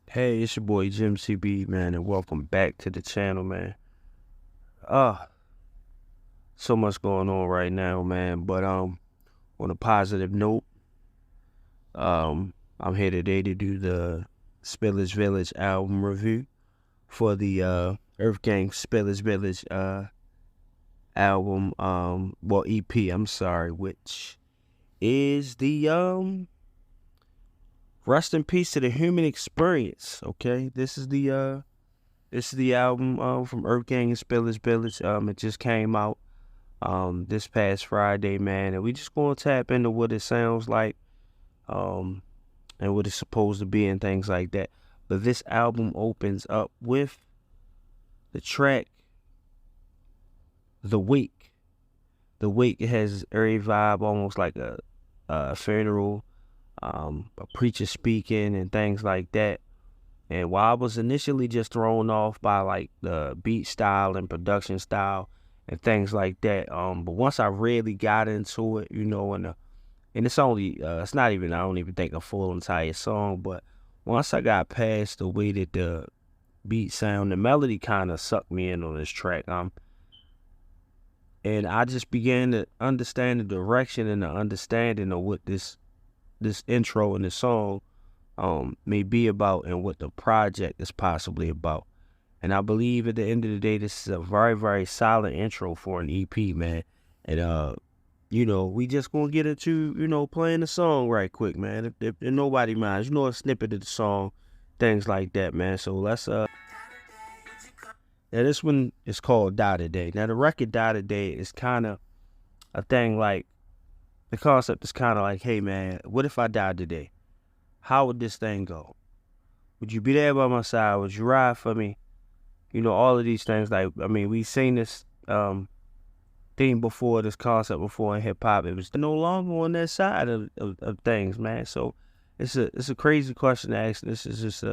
Hey, it's your boy Jim CB, man, and welcome back to the channel, man. Uh, so much going on right now, man. But on a positive note, I'm here today to do the Spillage Village album review for the EARTHGANG Spillage Village album, EP, I'm sorry, which is the Rest in Peace to the Human Experience. Okay, this is the album from EARTHGANG Spillage Village. It just came out this past Friday, man, and we just gonna tap into what it sounds like, um, and what it's supposed to be and things like that. But this album opens up with the track "The Wake." The Wake has every vibe, almost like a funeral, a preacher speaking and things like that. And while I was initially just thrown off by like the beat style and production style and things like that, but once I really got into it, and it's only it's not even, I don't even think a full entire song, but once I got past the way that the beat sound, the melody kind of sucked me in on this track, and I just began to understand the direction and the understanding of what this intro in the song may be about and what the project is possibly about. And I believe at the end of the day, this is a very, very solid intro for an EP, man. And we just gonna get into, playing the song right quick, man. If nobody minds, a snippet of the song, things like that, man. So let's now this one is called Die Today. Now the record Die Today is kinda a thing like, the concept is kinda like, hey man, what if I died today? How would this thing go? Would you be there by my side? Would you ride for me? All of these things. Like, I mean, we've seen this theme before, this concept before in hip hop. It was no longer on that side of things, man. So it's a crazy question to ask. This is just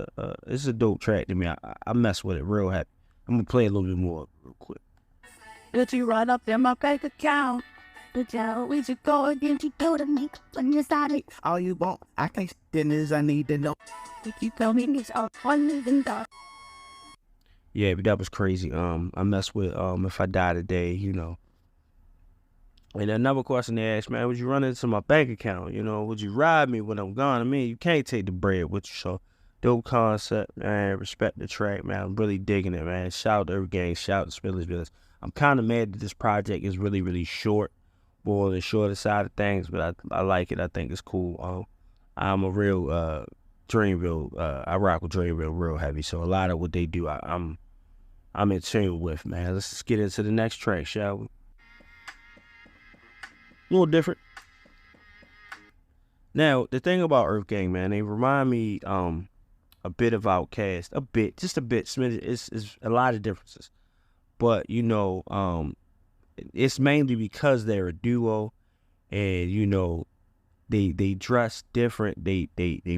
it's a dope track to me. I mess with it real happy. I'm gonna play a little bit more real quick. Let you run up in my bank account. The town we should go again to go to me when you started. All you want, I can't stand this, I need to know. If you tell me it's all fun and dark. Yeah, but that was crazy. I mess with if I die today, And another question they asked, man, would you run into my bank account? Would you ride me when I'm gone? I mean, you can't take the bread with you. So dope concept, man. Respect the track, man. I'm really digging it, man. Shout out to EARTHGANG, shout out to Spillage Village. I'm kind of mad that this project is really, really short, more on the shorter side of things, but I like it. I think it's cool. I'm a real Dreamville. I rock with Dreamville real heavy. So a lot of what they do, I'm in tune with, man. Let's just get into the next track, shall we? A little different. Now, the thing about EARTHGANG, man, they remind me a bit of Outkast. Just a bit. It's a lot of differences. But, it's mainly because they're a duo, and, they dress different, they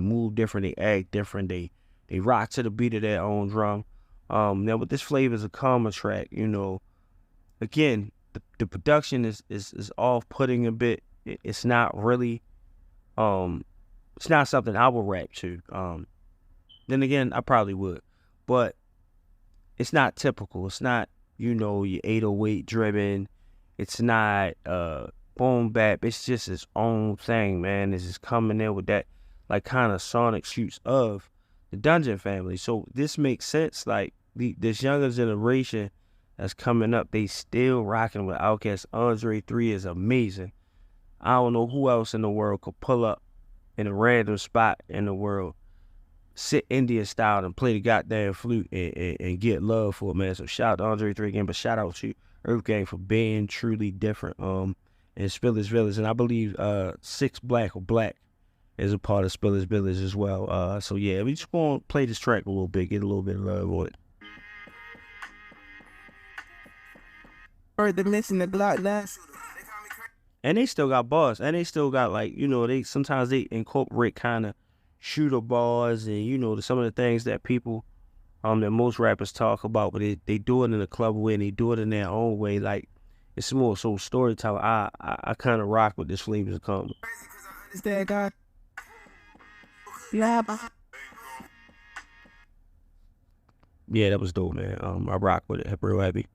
move different, they act different, they rock to the beat of their own drum. Now with this flavor is a calmer track, again, the production is off-putting a bit. It's not really, it's not something I would rap to. Then again, I probably would, but it's not typical. It's not, your 808 driven. It's not boom bap. It's just its own thing, man. It's just coming in with that like kind of sonic shoots of the Dungeon Family. So this makes sense. Like this younger generation that's coming up, they still rocking with Outkast. Andre 3 is amazing. I don't know who else in the world could pull up in a random spot in the world, sit Indian style and play the goddamn flute and get love for it, man. So shout out to Andre 3 again, but shout out to EARTHGANG for being truly different. And Spillage Village, and I believe 6 Black or Black is a part of Spillage Village as well. So yeah, we just gonna play this track a little bit, get a little bit of love on it. Heard the listen to Glock last. And they still got bars, and they still got like, they sometimes they incorporate kind of shooter bars and some of the things that people that most rappers talk about, but they do it in a club way and they do it in their own way. Like, it's more so storytelling. I kind of rock with this flavors of comedy. Is that God? Yeah, yeah, that was dope, man. I rock with it real heavy.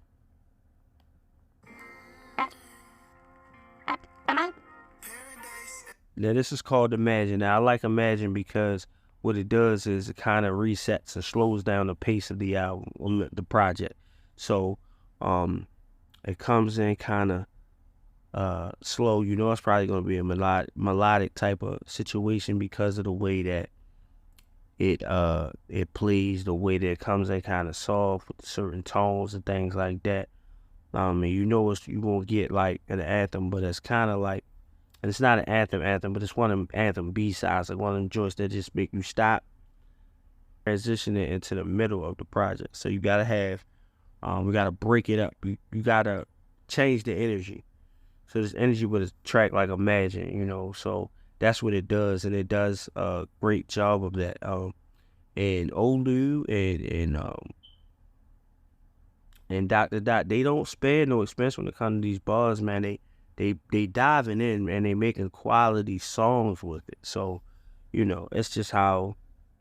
Now this is called Imagine. Now I like Imagine because what it does is it kind of resets and slows down the pace of the album, the project. So it comes in kind of slow. You know, it's probably going to be a melodic type of situation because of the way that it plays, the way that it comes in kind of soft with certain tones and things like that. And you know you're going to get like an anthem, but it's kind of like, and it's not an anthem, but it's one of them anthem B-sides, like one of them joints that just make you stop, transition it into the middle of the project. So you gotta have, we gotta break it up. You gotta change the energy. So there's energy with a track like Imagine, you know. So that's what it does, and it does a great job of that. And Olu and Dr. Dot, they don't spare no expense when it comes to these bars, man. They diving in and they making quality songs with it. So, you know, it's just how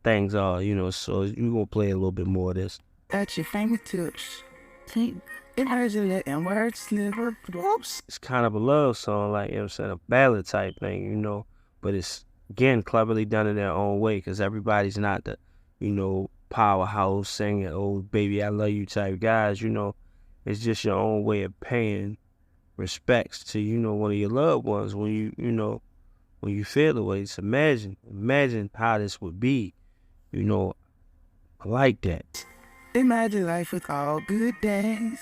things are, you know. So we're gonna play a little bit more of this. At your fingertips. It hurts you letting words slip. Oops. It's kind of a love song, like, you know what I'm saying, a ballad type thing, you know. But it's, again, cleverly done in their own way, because everybody's not the, you know, powerhouse singing, oh, baby, I love you type guys, you know. It's just your own way of paying respects to, you know, one of your loved ones when you know, when you feel the way. It's imagine how this would be, you know. I like that. Imagine life with all good days.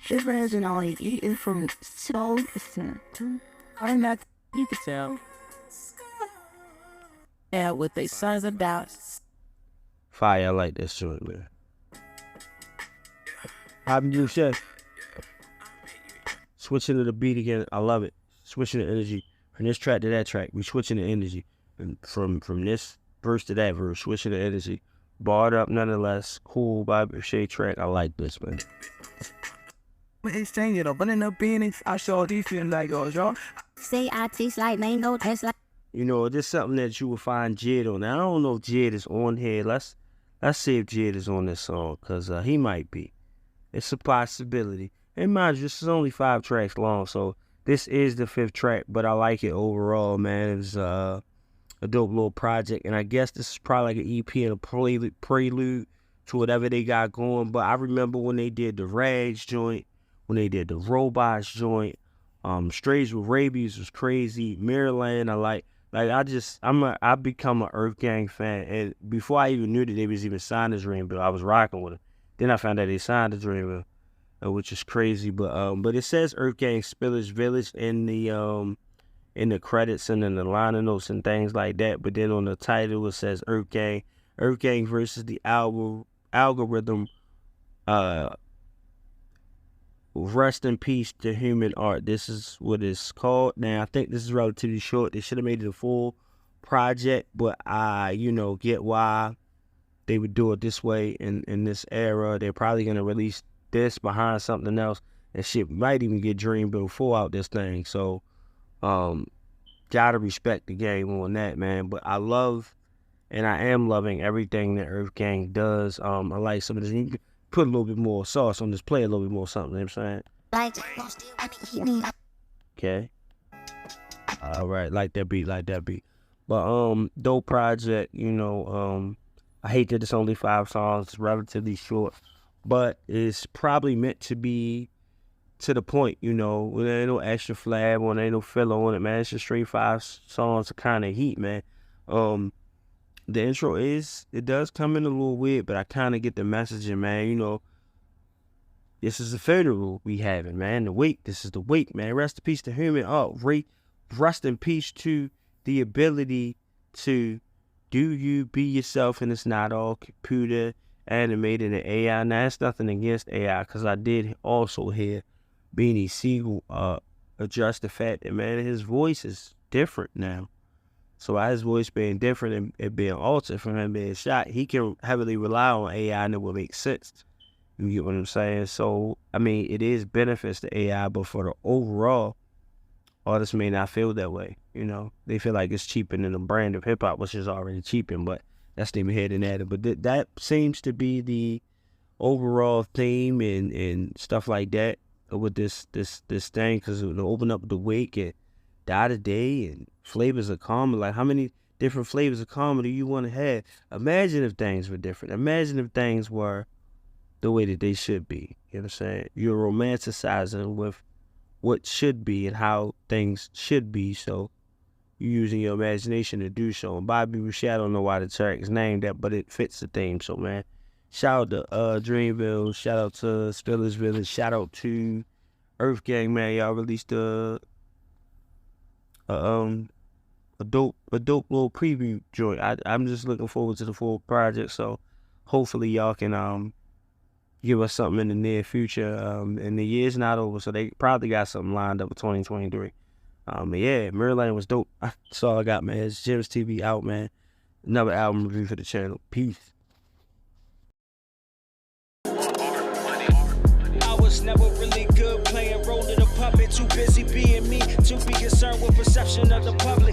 Imagine only eating from so I'm not, you can tell. Yeah, with their sons of doubts. Fire, I like that joint, man. How do you say? Switching to the beat again, I love it. Switching the energy from this track to that track. We switching the energy, and from this verse to that verse, switching the energy. Barred up nonetheless. Cool vibe shade track. I like this, man. But it's changing though, but in the beginning, I sure do feel like yours, y'all. Say I taste like mango, taste like. You know, this is something that you will find Jid on. Now I don't know if Jid is on here. Let's see if Jid is on this song, cause he might be. It's a possibility. And mind you, this is only 5 tracks long, so this is the 5th track, but I like it overall, man. It's a dope little project, and I guess this is probably like an EP and a prelude to whatever they got going. But I remember when they did the Rags joint, when they did the Robots joint, Strays with Rabies was crazy. Mirrorland, I become an EARTHGANG fan, and before I even knew that they was even signed to Dreamville, I was rocking with them. Then I found out they signed to Dreamville, which is crazy. But it says EARTHGANG Spillage Village in the credits and in the liner notes and things like that. But then on the title it says EARTHGANG versus the algorithm. Rest in peace to human art. This is what it's called. Now I think this is relatively short. They should have made it a full project, but I, you know, get why they would do it this way in this era. They're probably gonna release this behind something else, and shit might even get Dreamville 4 out this thing. So gotta respect the game on that, man. But I love, and I am loving everything that EARTHGANG does. I like some of this. You can put a little bit more sauce on this, play a little bit more something, you know what I'm saying? Okay. All right, like that beat. But dope project, you know. I hate that it's only 5 songs, it's relatively short, but it's probably meant to be to the point, you know. When there ain't no extra flab on, there ain't no filler on it, man. It's just straight 5 songs of kind of heat, man. The intro it does come in a little weird, but I kind of get the messaging, man. You know, this is the funeral we having, man. The wake, this is the wake, man. Rest in peace to human art. Rest in peace to the ability to do you, be yourself, and it's not all computer animated and AI. Now, that's nothing against AI, because I did also hear Beanie Siegel address the fact that, man, his voice is different now. So by his voice being different and it being altered from him being shot, he can heavily rely on AI and it will make sense. You get what I'm saying? So, I mean, it is benefits to AI, but for the overall, artists may not feel that way, you know? They feel like it's cheapening the brand of hip-hop, which is already cheapened, but That's them heading at it. But that seems to be the overall theme and stuff like that with this thing, because it'll open up the wake and die to day and flavors of karma. Like, how many different flavors of karma do you want to have? Imagine if things were different. Imagine if things were the way that they should be. You know what I'm saying? You're romanticizing with what should be and how things should be, so you're using your imagination to do so. And Bobby Boucher, I don't know why the track is named that, but it fits the theme. So, man, shout out to Dreamville, shout out to Spillage Village, shout out to EARTHGANG, man. Y'all released a dope little preview joint. I'm just looking forward to the full project, so hopefully y'all can give us something in the near future. And the year's not over, so they probably got something lined up for 2023. But yeah, Maryland was dope. That's all I got, man. It's Jim's TV out, man. Another album review for the channel. Peace. I was never really good playing role of the puppet. Too busy being me to be concerned with perception of the public.